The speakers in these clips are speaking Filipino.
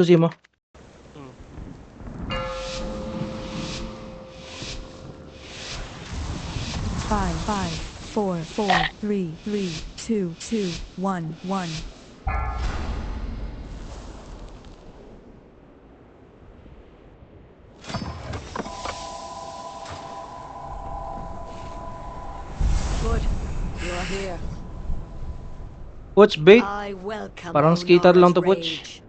Susi mo. Hmm. Five, four, three, two, one. Good. You are here. Poch, bait. I welcome Parang skater lang to, Onara's Poch. rage.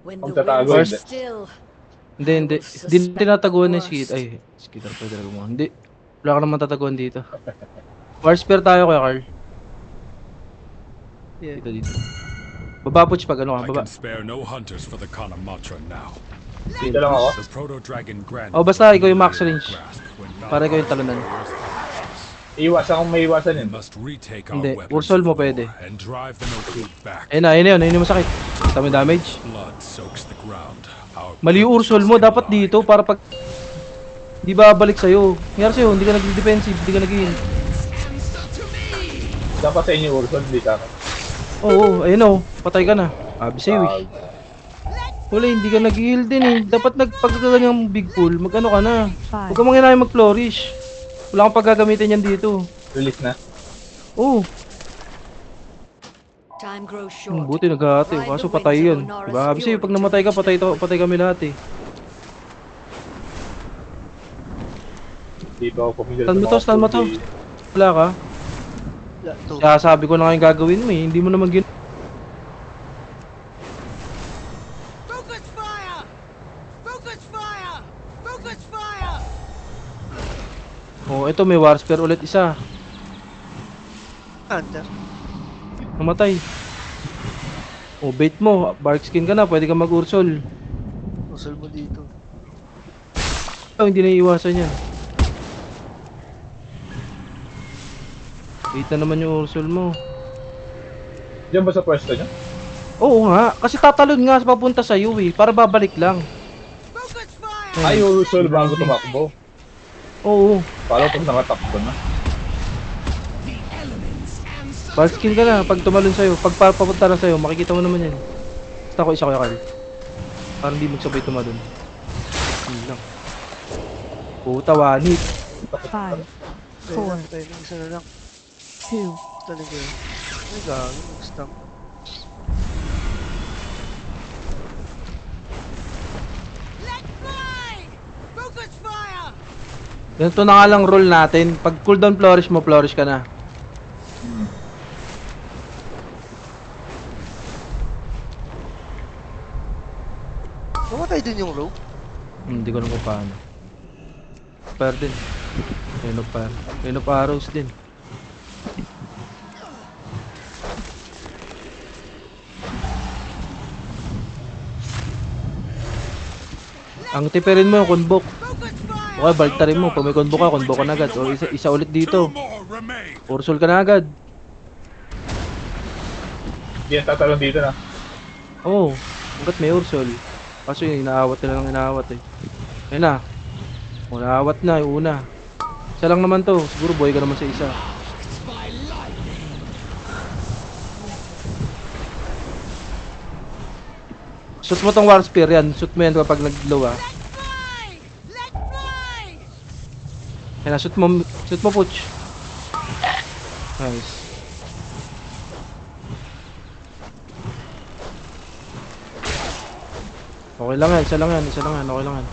When Ang the tatago, winds are hindi. still, Hindi, I hindi. will Hindi suspect tinataguan the ng skid. worst. Ay, skitter pwede na gumawa. Hindi. Wala ka naman tataguan dito. War spear tayo kaya, Carl. Yeah. Dito. Baba, Poch, pag ano ka. I Baba. can spare no hunters for the Kanamatra now. Dito lang ako. The proto-dragon grant. Oh, basta ikaw yung max range. Para ikaw yung talunan. Iwasan kung may iwasan We yun. must retake our Hindi, weapons Ursol mo of war pwede. and drive the Nokud back. Ayun na yun. Ayun yung masakit. Kita mo yung damage. Blood soaks the ground. Our Mali yung Ursol mo. Dapat dito para pag... Di ba balik sa'yo? Nangyari sa'yo, hindi ka nag-defensive, hindi ka nag-heal. Dapat sa inyo Urson, hindi ka. Oo, ayun o. Patay ka na. Abi sa'yo eh. Wala, hindi ka nag-heal din eh. Dapat pagkaganyang big pool, mag-ano ka na. Huwag ka manginayang mag-flourish. Wala kang paggagamitin yan dito. Release na. Oo. Time grows short. Buti nag-ahati. Kaso patay yun. Diba? Abi sa'yo, pag namatay ka, patay kami lahat eh. Di ba ako pumigil Stun mo to. Wala ka. Yeah, two. Kaya sabi ko na nga yung gagawin mo eh. Hindi mo naman Focus fire! Focus fire! Focus fire! Oh, ito may war spear ulit isa. Hunter. Namatay. Oh, bait mo. Bark skin ka na. Pwede ka mag-ursol. Usul mo dito. Oh, hindi na iiwasan yan. Bait na naman yung ursol mo. Diyan ba sa pwesto nyo? Oo nga. Kasi tatalon nga papunta sa'yo eh. Para babalik lang. Focus fire! Ay, Urson bago tumakbo. Oo. Palo pag nakatakbo na. Bark skin ka na. Pag tumalon sa'yo. Pag papunta na sa'yo, makikita mo naman yan. Basta ako isa ko Carl. Para hindi magsabay tumalon. Yun lang. Puta, one hit. Five, Four. Four. Tayo ng isa na lang. two, Talaga. Ay, gagawin. Mag-stamp. Let's fly! Focus fire! Ganito na nga lang roll natin. Pag cooldown flourish mo, flourish ka na. Mamatay din yung rope. Hindi ko alam kung paano. Fire din. Rain of fire. Rain of arrows din. Ang tipirin mo yung kunbok. Focus fire! Okay, baltarin mo. Pag may kunbok ka na agad. O isa ulit dito. Two more remain. Ursol ka na agad. Hindi yan tatalon dito na. Oo. Hanggat may Ursol. Kaso yun, inaawat nila ng inaawat eh. Ayun na. O, naawat na yung una. Isa lang naman to. Siguro buhay ka naman sa isa. Shoot mo tong war spear yan. Shoot mo yan kapag nag-glow ah. Fly! Let's fly! Ayun na, shoot mo Pooch. Nice. Okay lang yan, isa lang yan, okay lang yan.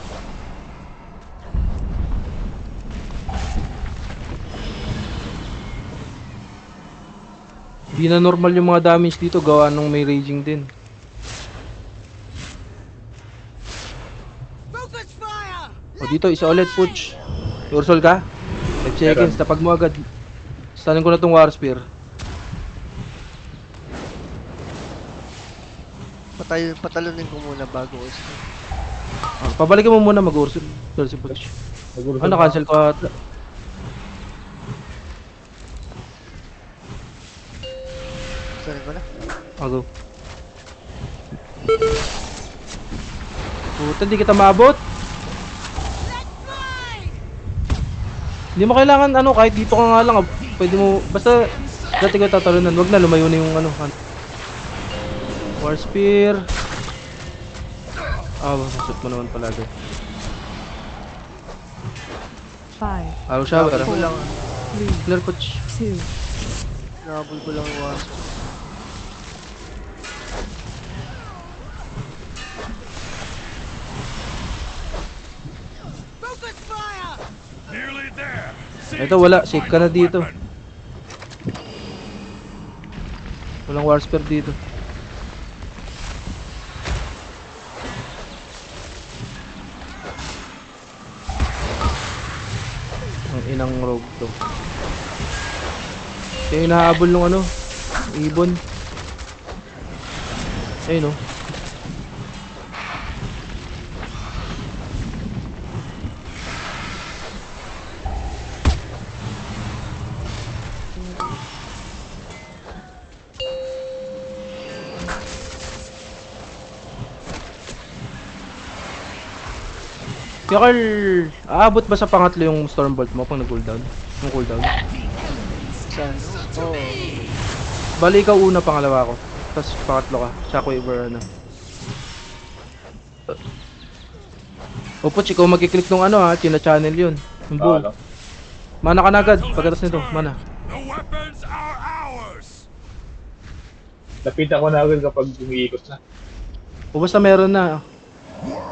Hindi na normal yung mga damage dito, gawa nung may raging din. Focus fire! O dito, isa ulit, Pooch. Ursol ka? 5 seconds, tapag mo agad. Stunin ko na tong war spear. Patalunin ko muna bago ko start. Pabalikin mo muna mag-ursol si Pooch. Nag-Urson Ano, cancel ko ata. Sorry ko na. Go. Puta, di kita maabot. Hindi mo kailangan ano, kahit dito ka nga lang, pwede mo, basta dati ko tatalunan, wag na lumayo na yung ano. War spear. Masasot mo naman pala doon. 5, Araw shower. Nakabul ko lang. 3, Clear coach. 2, Nakabul ko lang yung wasp. Focus fire! Nearly there. Ito wala, safe ka na dito. Walang war spear dito. Ang inang rogue to. Yung inahabol nung ano, ibon. Ayun oh. Kaya Carl, aabot ba sa pangatlo yung Stormbolt mo pang nag-cooldown? Yung cooldown? Saan? Oo. Bali ikaw una, pangalawa ko. Tapos pangatlo ka. Shockwave or ano. O Poch, ikaw magkiklik nung ano ha, china-channel yun. Yung bull. Ano? Mana ka na agad, pagkatas nito, mana. The weapons are ours. Lapitan ko na agad kapag umiikot na. O basta meron na.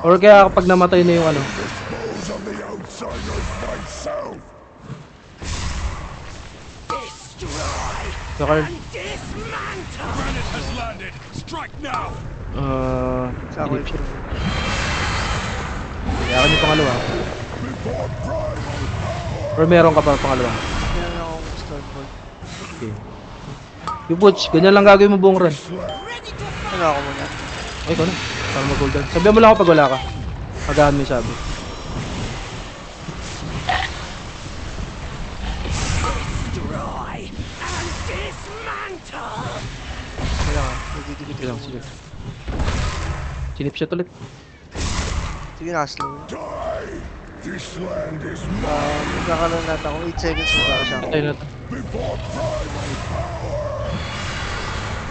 Or kaya kapag namatay na yung ano. Dispose of the outsiders myself. So Carl, Granite has landed. Strike now. Sa ako Philip, yung kaya ka yung pangalawa. Or meron ka pa pangalawa. Meron akong Stormbolt. Okay. Yung Poch, ganyan lang gagawin mo buong run. Ready to fight! Ano ako muna? Ay, ikaw na. Para mag-golden. Sabihan mo lang ako pag wala ka. Agahan mo yung sabi. Destroy and dismantle! Kaya nga, nagdidikit Sige lang, ako sige. muna. Sinip siya ulit. Sige na, slow. This land is Magkakaroon natin ako 8 seconds muna siya. Patay na ito.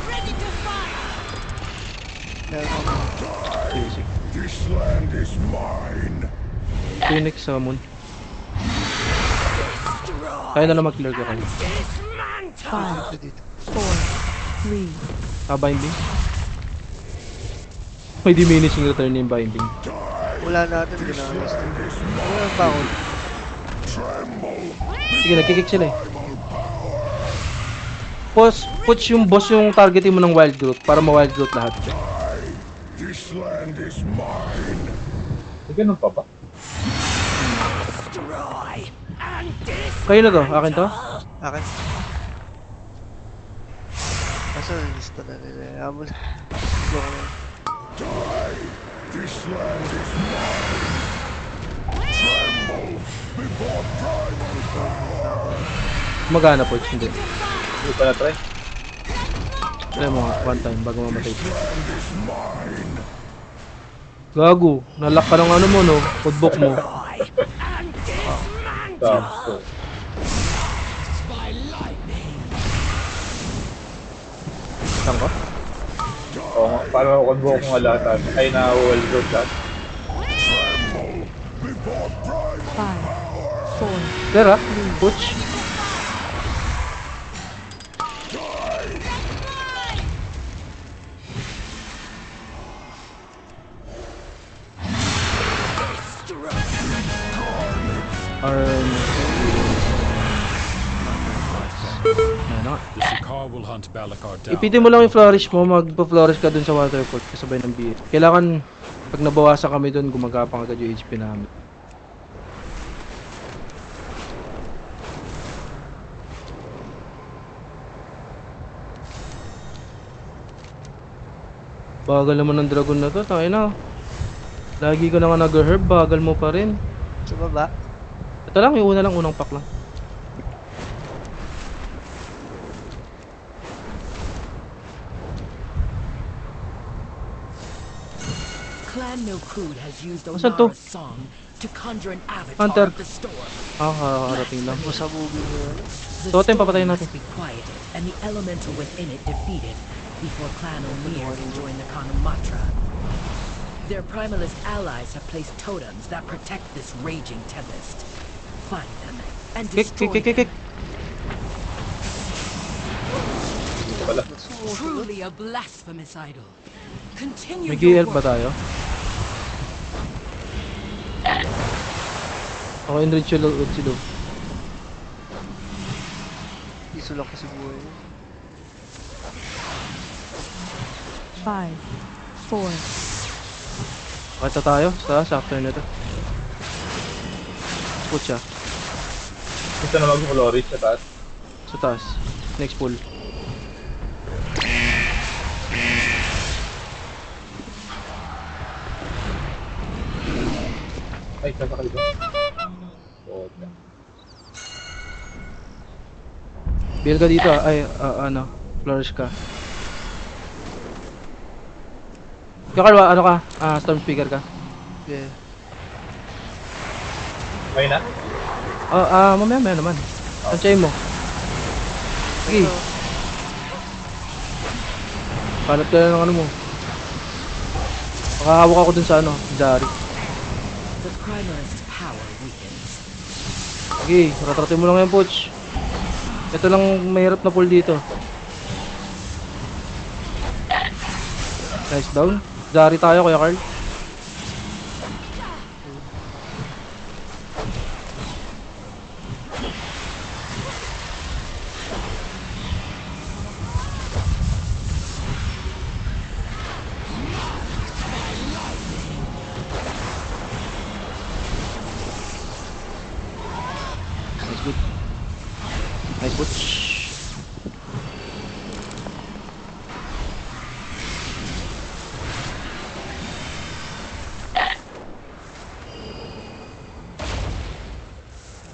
Ready to fire! Meron ako. Sige, sige. This land is mine. Phoenix sa moon. Kaya na lang mag-clear ka kayo. Dismantle! 5, Ito dito. 4, 3, Binding. May diminishing return yung binding. Wala natin, ginagawa. Wala pa ako. Sige, nagkikik sila eh. Push yung boss yung targetin mo ng wild growth para ma-wild growth lahat. This land is mine. May ganun pa ba? Destroy and Kayo na to, akin to? Akin. Kaso nalista na nila. Habol. Go ko na. This land is mine. Tremble before Magana po, hindi. Hindi pa na-try. Try mo nga, one time bago mamatay. Gago, nalak ka ng ano mo no, footbook mo. Tapos. Saan ka? Oo nga, paano ako convo kung alatan? Ay, na-well growth lahat. 5, 4, Tara, push. Ano nga. The Sakaar will hunt Balakar down. Ipitin mo lang yung flourish mo, magpa-flourish ka dun sa waterfall kasabay ng beer. Kailangan, pag nabawasan kami dun, gumagapang agad yung HP namin. Bagal naman ng dragon na to, tayo na. Lagi ka na nga nag-herb, bagal mo pa rin. Sa baba. Ito lang, yung una lang, unang pack lang. Clan Nokud has used Asan to? Onara's song to conjure an Hunter. avatar of the storm. Kakarating lang. Masabugin mo yan. The Totem, storm papatayin natin. must be quieted and the elemental within it defeated before Clan O'Neill can join the Kanamatra. Their Primalist allies have placed totems that protect this raging tempest. Find them and Kick, destroy kick, kick, kick, kick. them. Dito pala. Truly a blasphemous idol. Continue May your GL ba work. tayo? Ako enrich yung load si Lou. Iso lang kasi buhay niya. 5, 4, Bakit na tayo? Sa after na to. Put siya. Gusto na mag-flourish sa taas. Sa taas. Next pull. Ay, sasakay ba? Oo. Build ka dito ah. Ay, ano. Flourish ka. Ikaw Carl, ano ka? Storm Speaker ka. Yeah. May na? Mamaya naman. Tansyahin mo. Sige. Kalat ka na ng ano mo. Makahawak ako dun sa ano, Jari. The Primalist power weakens. Sige, ratratin mo lang yan, Poch. Ito lang mahirap na pull dito. Nice down. Jari tayo, Kuya Carl. Nice good. Nice Poch.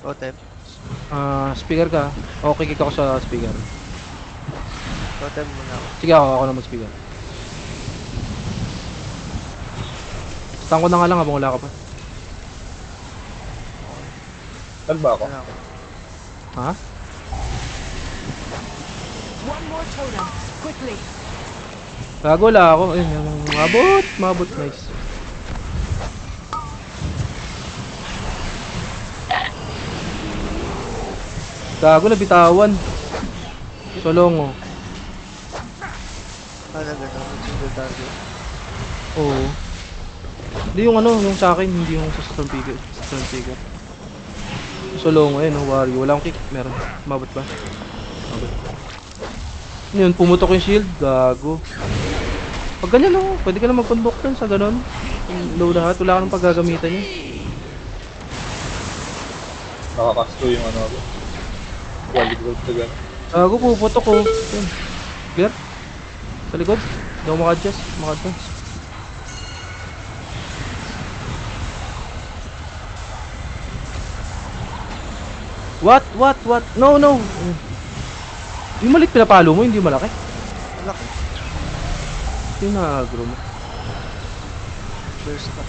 Totem. Speaker ka. Okay, kick ako sa speaker. Totem muna ako. Sige, ako naman speaker. Stun ko na nga lang habang wala ka pa. Saan ba ako? Wala ako. Ha? One more totem, quickly. Gago, wala ako. Ayun, yung mabot. Nice. Gago, nabitawan. Solongo. Ano gano'n? Single target. Oo. Hindi yung ano, yung sa akin, hindi yung sa Storm Speaker. Solongo, ayun, Wario. Wala akong kick. Meron. Mabot ba? Mabot. Yun, pumutok yung shield. Gago. Pag ganyan, no, pwede ka na mag-conduct dun sa ganon. Low lahat, wala ka nang paggagamitan yun. Nakakasto yung ano ako. Quality gold sa gano'n. Gago, puputok ko. Yun. Clear? Sa likod. Hindi ako maka-adjust. Maka-advance. What? No. Yung maliit pinapalo mo, hindi malaki. Malaki. Ito yung na-agro mo. Burst na.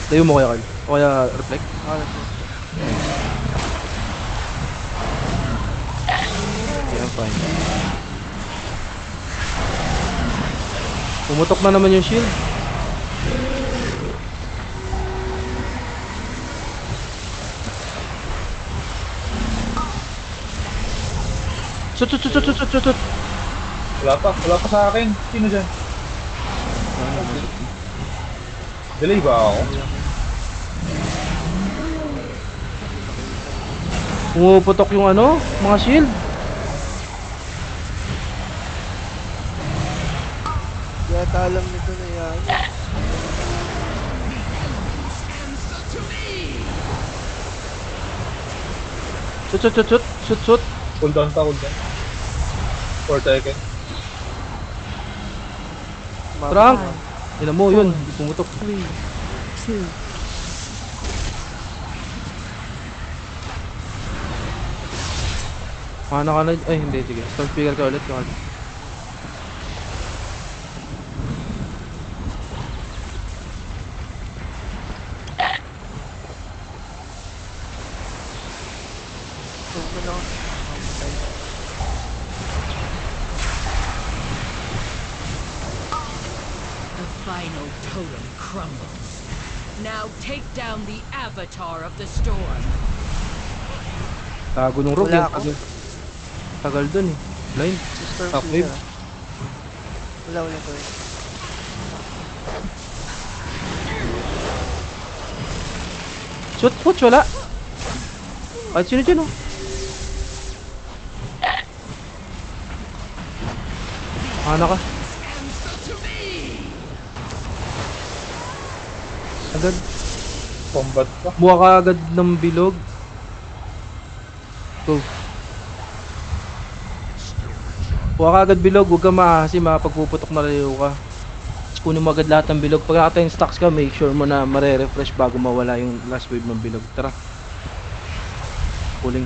Tayo mo kaya Carl. O kaya reflect. Ano po? Yeah, fine. Pumutok na naman yung shield. Shoot. Wala pa sa akin. Sino dyan? Delay ba ako? Pumuputok yung ano, mga shield. Kaya alam nito na yan. Shoot. Cooldown. 4 seconds. Trunk. Ina mo yun, hindi pumutok. 3, 2, Mana ka na, ay hindi, sige. Storm Speaker ka ulit. Yung ano. Huwag mo na ako. Mamatay. final totem crumbles. Now take down the avatar of the storm. Tago nung rogue Wala yan. ako. Tagal dun eh. Blind. Si Storm Top Seeker. wave. Wala ko eh. Shoot, putz, wala. Kahit sino dyan oh. Ana ka. Agad. Combat pa. Buha ka agad ng bilog. Go. Buha ka agad bilog. Huwag ka maasim ha. Pag puputok na layo ka. Kunin mo agad lahat ng bilog. Pag nakata yung stocks ka, make sure mo na mare-refresh bago mawala yung last wave ng bilog. Tara. Pulling.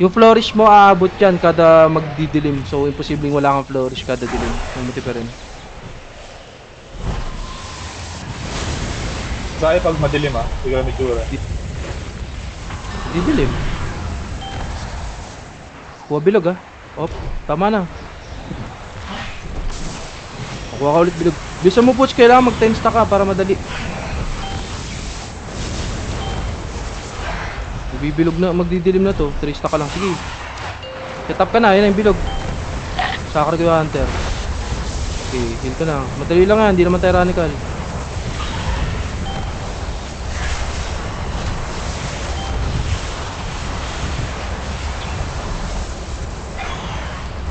Yung flourish mo aabot yan kada magdidilim. So imposibleng wala kang flourish kada dilim. Mamuti pa rin. Sa pag madilim ah. Hindi ka itsura. Didilim. Kuha bilog ha. Op, tama na. Kuha ka ulit bilog. Bisa mo Puch, kailangan mag-10 stack ka para madali. Bibilog na, magdidilim na to. 3 stack ka lang. Sige. Set up ka na, yun ang bilog. Sakar ko yung hunter. Okay, heal ka na. Madali lang yan, hindi naman tyrannical.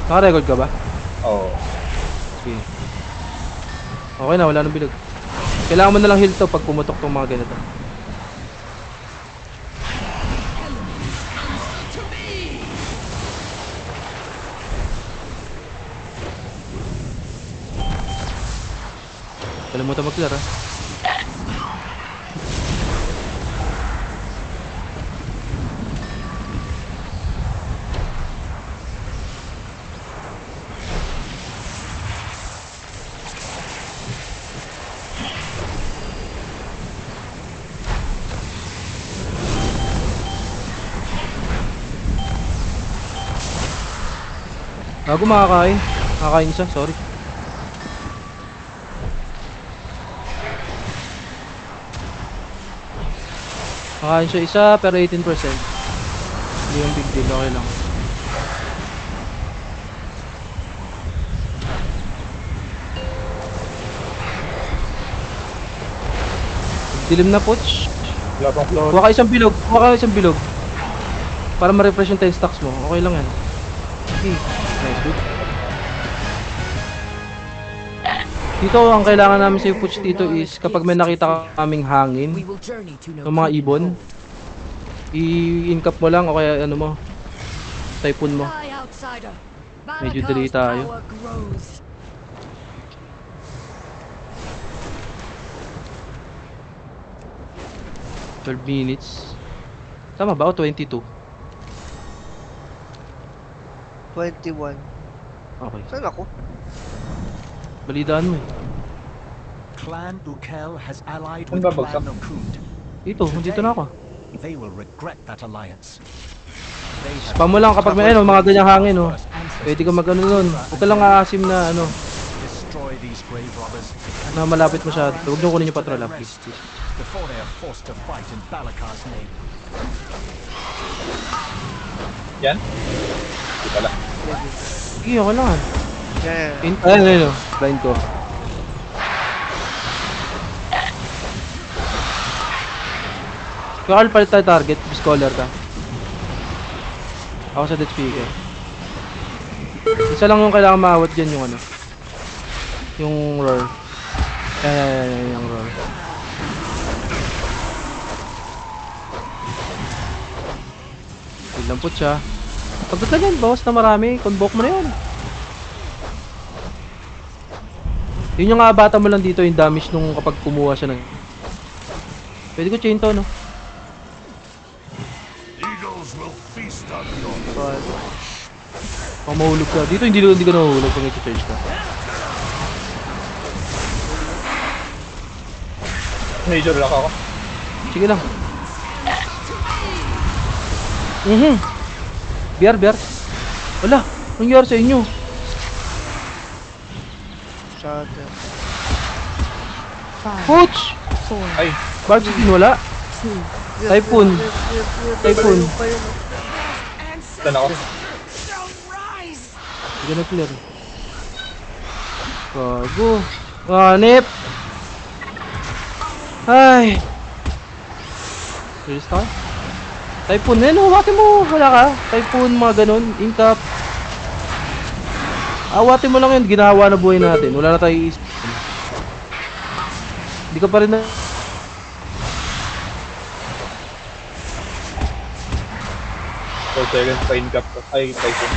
Naka-record ka ba? Oo. Okay. Okay na, wala nang bilog. Kailangan mo na lang heal to pag pumutok tong mga ganito. Kalimutan mag-clear ha. Bago makakain. Makakain isa, sorry. Makakain siya isa pero 18%. Hindi yung big deal, okay lang. Dilim na Puch. Wala pang floor. Kuha ka isang bilog, kuha ka isang bilog. Para ma-refresh yung 10 stacks mo, okay lang yan. Okay, nice dude. Dito, ang kailangan namin sa Puch dito is kapag may nakita kaming hangin, We will journey to ng mga ibon, i-incap mo lang o kaya ano mo, typhoon mo. Die, outsider. Medyo Barakar's dali tayo. power grows. 12 minutes. Tama ba o 22? 21. Okay. Saan ako? Balidaan mo eh. Clan Ukel has allied Saan with ba bagsak? Clan Okund. Dito, dito na ako. They will regret that alliance. Spam mo lang kapag may ano, mga ganyang hangin oh. Pwede ka mag-ano nun. Huwag ka lang aasim na ano, Destroy these grave robbers na malapit masyado. Huwag nyo kunin yung patrol ah, please. before they are forced to fight in Balakar's name. Yan? Hindi pala. Sige, okay lang ah. Yeah. Ayan, ayan oh. Blind ko. Kung palit tayo target, scholar ka. Ako sa death speaker. Isa lang yung kailangan maawat dyan yung ano. Yung roar. Ayan, yung roar. Lampot siya. Pagdating yan, bawas na marami. Convoke mo na yun. Yun yung abata mo lang dito, yung damage nung kapag kumuha siya ng... Pwede ko chain to, no? Eagles will feast on your Pag mahulog ka. Dito hindi ka nahulog pag i-charge ka. Major lock ako. Sige lang. Biar. Wala, nangyari sa inyo. Shatter. 5, Coach! 4, Ay, Barbs din wala. 2, Typhoon. Typhoon. saan ako? Hindi ka na-clear. Gago. Nip! Ay! Serious ka? Typhoon yan, hawatin mo. Wala ka. Typhoon, mga ganun. Inkap. Awatin mo lang yun. Ginawa na buhay natin. Wala na tayo iisip. Hindi ka pa rin na... So, second pa incap. Ay, Typhoon.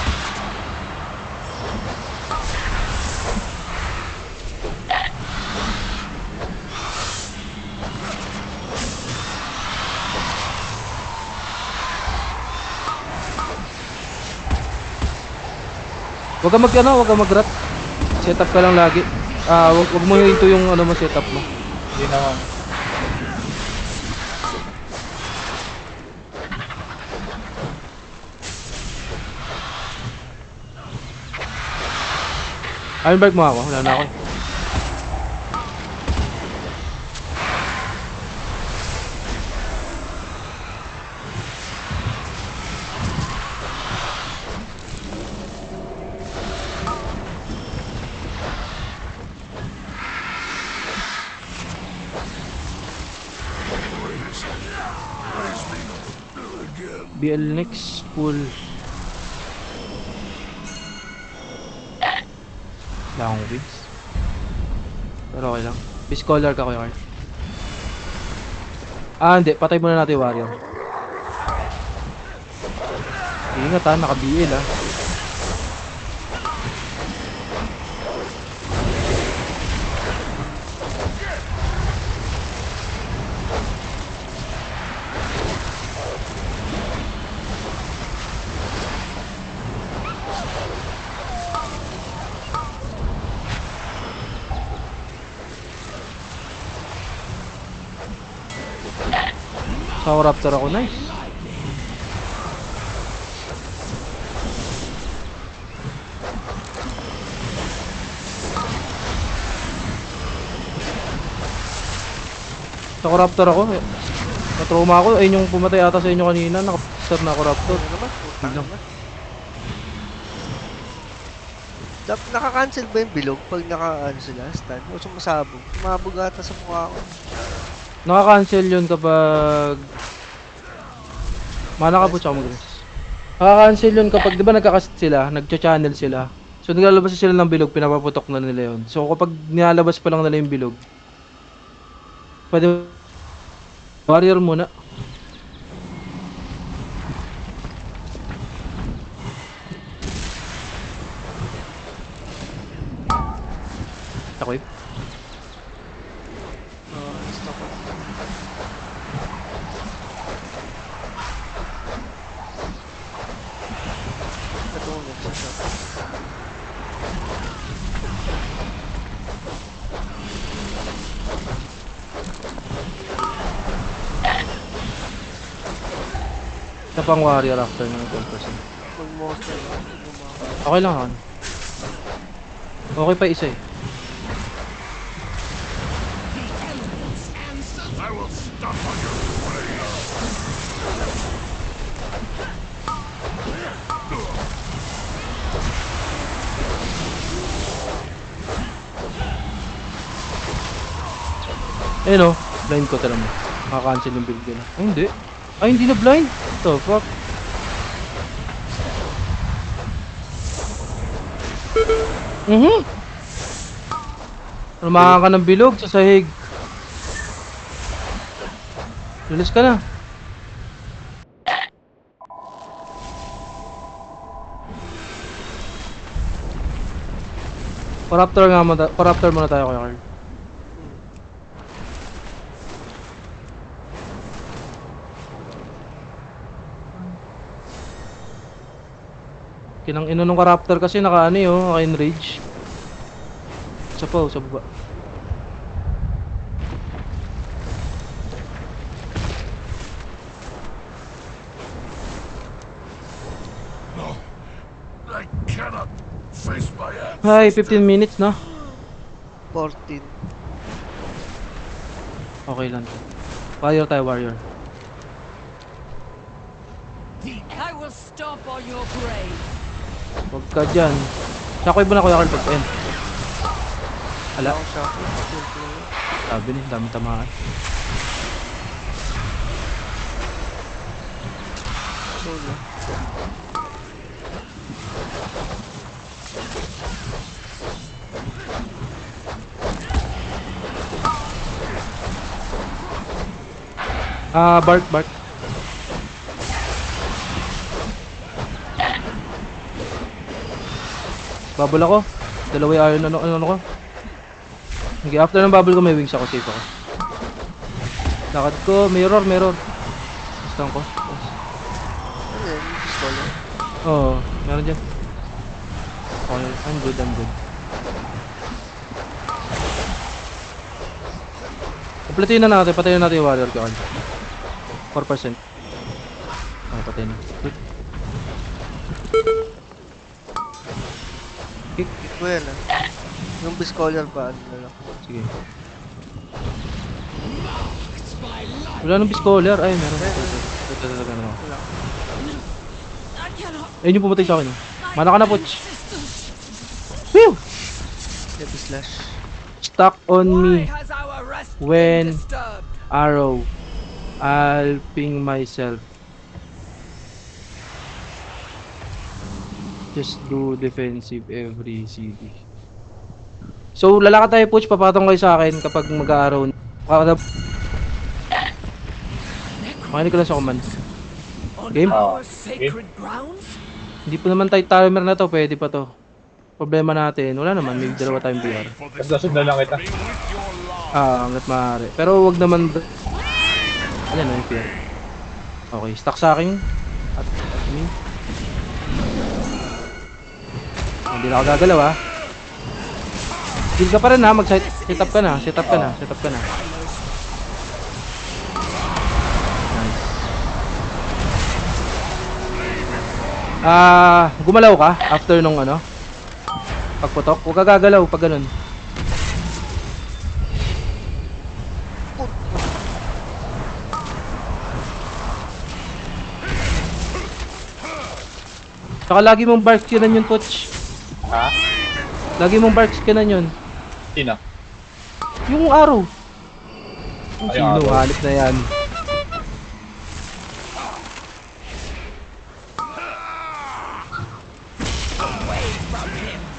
Huwag ka huwag ka mag-rat. Setup ka lang lagi. Wag mo ito yung ano mo setup mo. Hindi naman. Iron Bike mo ako, wala na ako. BL next full. Wala akong wins. Pero okay lang. Peace collar ka, Kuya Carl. Hindi. Patay muna natin yung warrior. Ingat ha, naka-BL ha. Sa Raptor ako, nice. Sa Raptor ako. Natrauma ako. Ayun yung pumatay ata sa inyo kanina. Naka-sir na ako Raptor. Lang. Naka-cancel ba yung bilog pag naka-ano sila? Stun? O sumasabog? Sumabog ata sa mukha ko. Naka-cancel yun kapag mana ka po tsaka mag-res. Naka-cancel yun kapag di ba nagkakast sila, nagcha-channel sila. So naglalabas sila ng bilog, pinapaputok na nila yun. So kapag nilalabas pa lang nila yung bilog, pwede warrior muna. Ako eh. Stop ko. Natungog sa shot. Isa pang warrior after ng 12%. Mag-monster lang. Okay lang ako. Okay pa isa eh. I will stop on your way. Ayun o, blind ko talaga. Makakancel yung build nila. Ay hindi. Ay hindi na blind. What the fuck? Lumakan ka ng bilog sa sahig. Release ka na. Paraptor muna tayo, Kuya Carl. Kinang ino nung Raptor kasi naka ano yun, naka-enrage. Sa baba. No, I cannot face my Hi, ancestors. 15 minutes na. 14. Okay lang. Warrior tayo, warrior. I will stomp on your grave. Huwag ka dyan. Shockwave mo na kuya Carl pag end. Ala, Ako siya. Kill ko yun. sabi niya, dami tamaan. Solo. Bark, bark. Bubble ako. Dalawa yung iron, ano ko. Okay, after ng bubble ko may wings ako, safe ako. Lakad ko, mirror. Stun ko. Ano yan? Yung pistola. Oo, meron dyan. Okay, I'm good. Kompletin na natin, patayin na natin yung warrior ko. 4%. Okay, patayin na. Good. Kick. Kick ko yan ah. Yung Biscollar pa, ano na lang. Sige. Wala nang Biscollar. Ay, meron. Ito. Wala. Ayun yung pumatay sa akin. Oh. Mana ka na, Poch. Whew! Heavy slash. Stuck on me. Why has our rest When- been disturbed? Arrow. I'll ping myself. Just do defensive every CD. So, lalakad tayo, Poch. Papatong kayo sa akin kapag mag-aaraw. Makinig ko lang sa command. On Game? our sacred grounds? Hindi po naman tayo timer na to. Pwede pa to. Problema natin. Wala naman. May dalawa tayong BR. For this Sundan lang kita. be with your love. Hanggat maaari. Pero wag naman... Ayan na yung fear. Okay, stuck sa akin. At me. Hindi na ako gagalaw ha. Heal ka pa rin ha. Set up ka na. Nice. Gumalaw ka after nung ano? Pagputok. Huwag ka gagalaw pag ganun. Saka lagi mong bark skinan yun, Poch. Ha? Lagi mong bark skinan yun. Sino? Yung arrow. Kung Ay, sino, arrow. hanip na yan.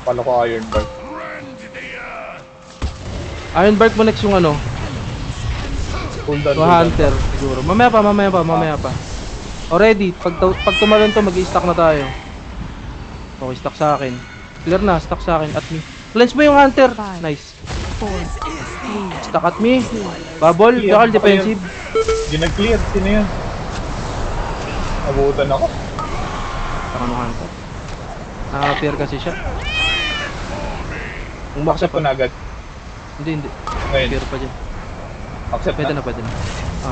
Paano ko Iron Bark? Rend the earth. Iron bark mo next yung ano, Cooldown. yung hunter siguro. Mamaya pa. Already, pag tumalon to, mag-i-stack na tayo. Okay, stack sa akin. Clear na, stack sa akin at me. Cleanse mo yung hunter. Nice. 4, 3, Stack at me. Bubble, Jakal, defensive. Hindi nag-clear. Sino yun? Nabutan ako. Stack mo hunter. Naka-appear kasi siya. Umaksa Accept ko pa. na agad. Hindi. Ngayon. Appear pa dyan. Accept Pwede na. na.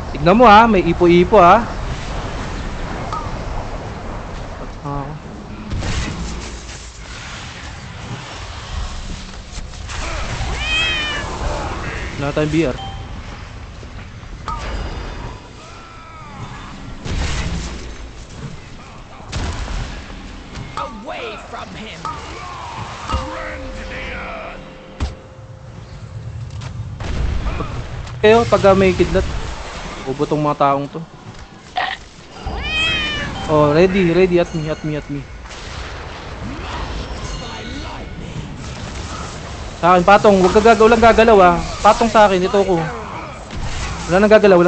Tignan mo ha, may ipo-ipo ha. Wala tayong BR. Away from him! Kayo, pag may kidlat, ubo tong mga taong to. Oh, ready at me. Sa akin, patong, walang gagalaw ah. Patong sa akin, ito ko. Walang gagalaw.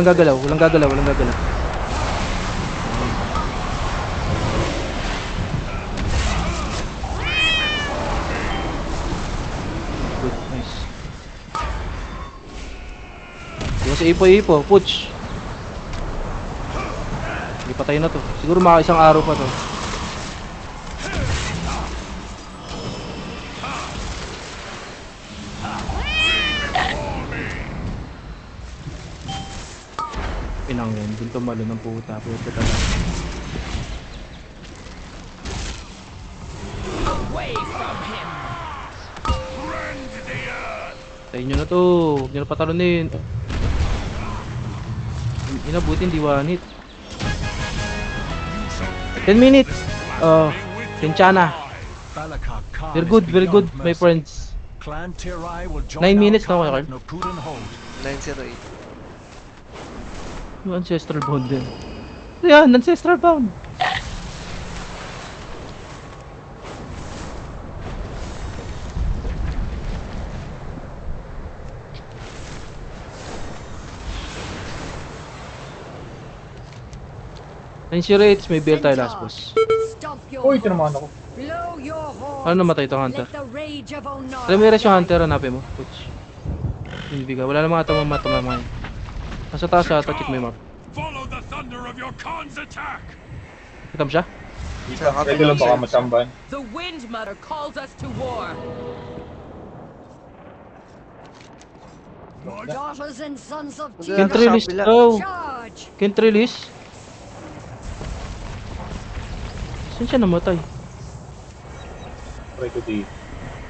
Good, nice. Yung sa ipo, push. Hindi patay na to. Siguro mga isang araw pa to. Pinangyan, dun tumalo ng puta. Pwede talaga. Away from him! Tayo nyo na to. Huwag nyo na patalunin. Inabuti, hindi one hit. 10 minutes. Kenchana. Balakak Khan Very is good, very good, beyond my mercy. friends. Clan Tirai will join 9 our minutes na, Khan Carl. at Nokuden Hold. 908. Yung ancestral bound din. Yan, ancestral bound. Rates, may bail tayo last boss. Stomp your Uy, tinamaan ako. Blow your horn. Ano namatay ito, Hunter? Let the rage of Onara Ramirez yung die. Hunter, hanapin mo. Coach. Inviga. Wala namang ata mamatama ngayon. Nasa taas ata, check mo yung map. Follow the thunder of your Khan's attack. Kita mo siya? Pwede lang baka masamban. The Wind Mother calls us to war. Daughters and sons of Can't Nasa Tirai, release. kabila. Oh, charge. can't release. Saan siya namatay? Try ko dito.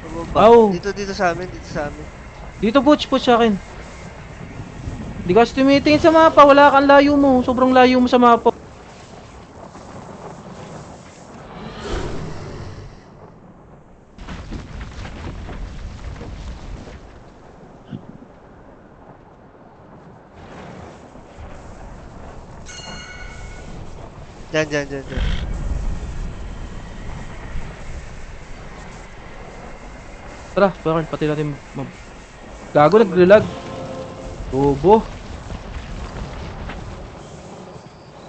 Bumaba. Ow. Dito sa amin, dito sa amin. Dito, Butch sa akin. Hindi ka kasi tumitingin sa mapa. Wala kang layo mo. Sobrang layo mo sa mapa. Diyan. Tara, bakit? Pati natin Gago, naglalag. Bobo.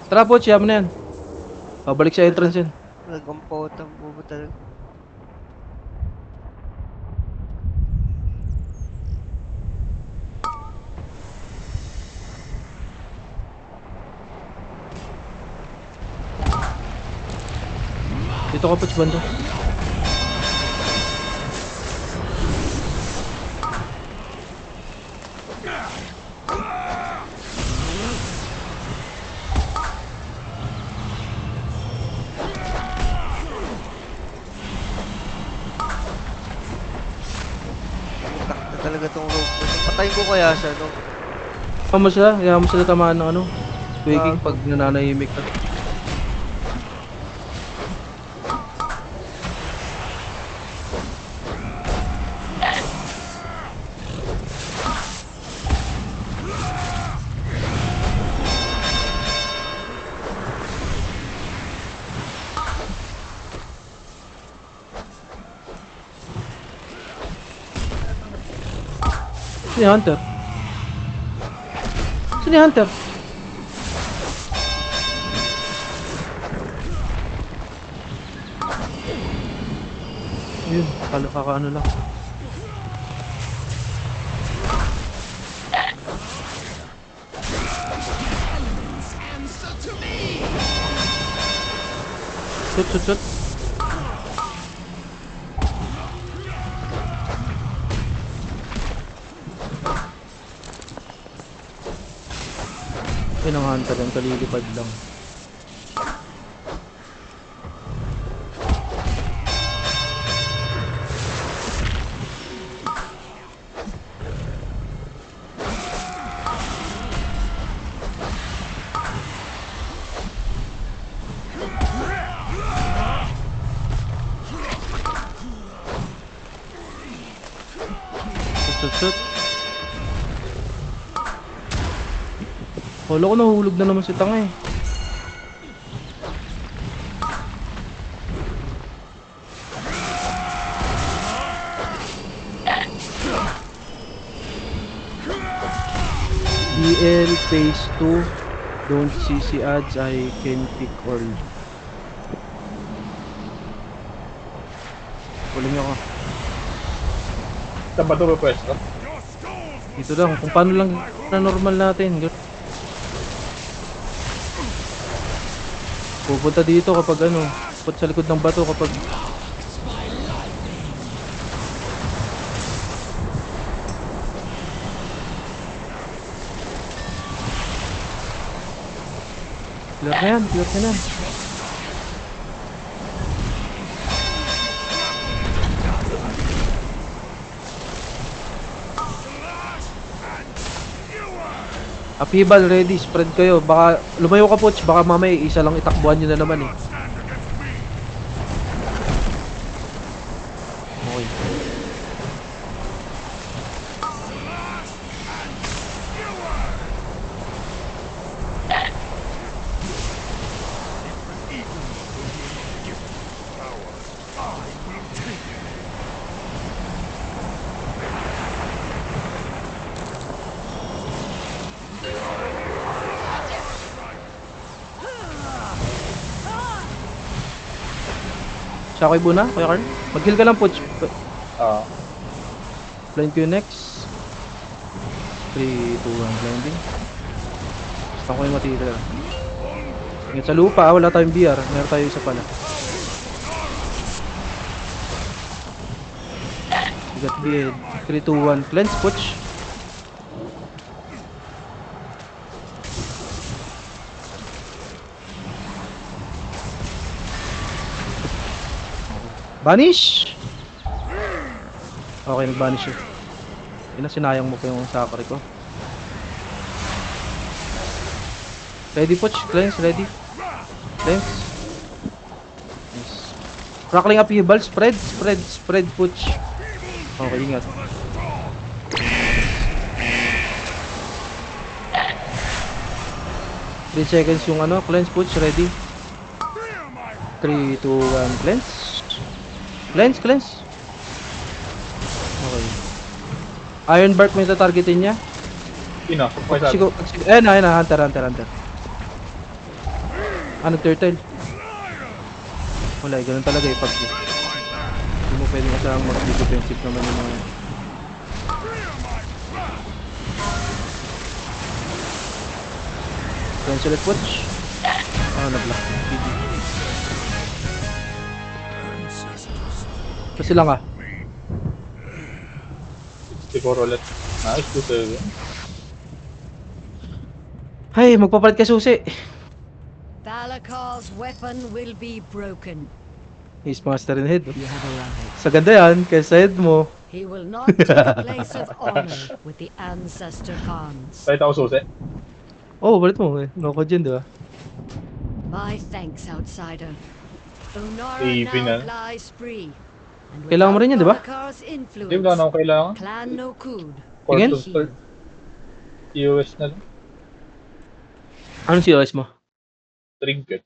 Tara, Butch, yaman na yan. Pabalik sa entrance yan. Nagampot ang bubo talaga. Dito ka, Butch, banda. Takta talaga tong rope na to. Patayin ko kaya siya, no? Kaya mo sila tamaan ng ano. Waking pag nananahimik ka. Sino yung Hunter? Sino yung Hunter? Yun, kakaano lang. Shoot. Yun ang Hunter, ang kalilipad lang. Shoot. Wala ko, nahulog na naman si Tanga eh. DL phase 2. Don't CC ads, I can pick all. Kuling ako. Saan ba ito pwesto? Dito lang, kung paano lang na normal natin. Pupunta dito kapag ano, put sa likod ng bato kapag clear na yan. Upheaval ready, spread kayo. Baka lumayo ka Poch, baka mamaya isa lang itakbuhan nyo na naman eh. Okay. Siya ako ibuna, Kuya Carl. Mag-heal ka lang Poch. Ah. Blind ko yung next. 3, 2, 1, blinding. Basta ko yung matitira. Ingat sa lupa, wala tayong BR. Meron tayo isa pala. Bigat bid. 3, 2, 1. Cleanse, Poch. Banish! Okay, nag-banish yun. Yun na, sinayang mo pa yung sakari ko. Ready, Poch. Cleanse, ready. Cleanse. Yes. Crackling upheaval. Spread, spread, spread, Poch. Okay, ingat. Three seconds yung ano, cleanse, Poch. Ready. 3, 2, 1, cleanse. Cleanse, cleanse. Okay. Iron Bark mo yung tatargetin niya. Sino? Okay, sabi. Sigo, ayun na, hunter, hunter, hunter. Ah, nag-turtle. Wala, ganun talaga eh, pag hindi mo pwedeng asang mag-defensive naman yung mga Consulate Watch. Ah, na-block. Kasi lang ah. 64 ulit. Nice, 2-7. Ay, magpapalit ka susi. Thalakar's weapon will be broken. He's master in head. You have arrived. Sa ganda yan, kaya sa head mo. He will not take a place of honor with the ancestor Khans. Kahit ako susi. Oh, balit mo eh. No ko dyan, di ba? My thanks, outsider. Unara Even now na. lies free. And Kailangan mo rin yan, di ba? Thalakar's Hindi, wala na influence, akong kailangan. Clan Nokud Tingin? Quarters third. US na lang. Anong COS mo? Trinket.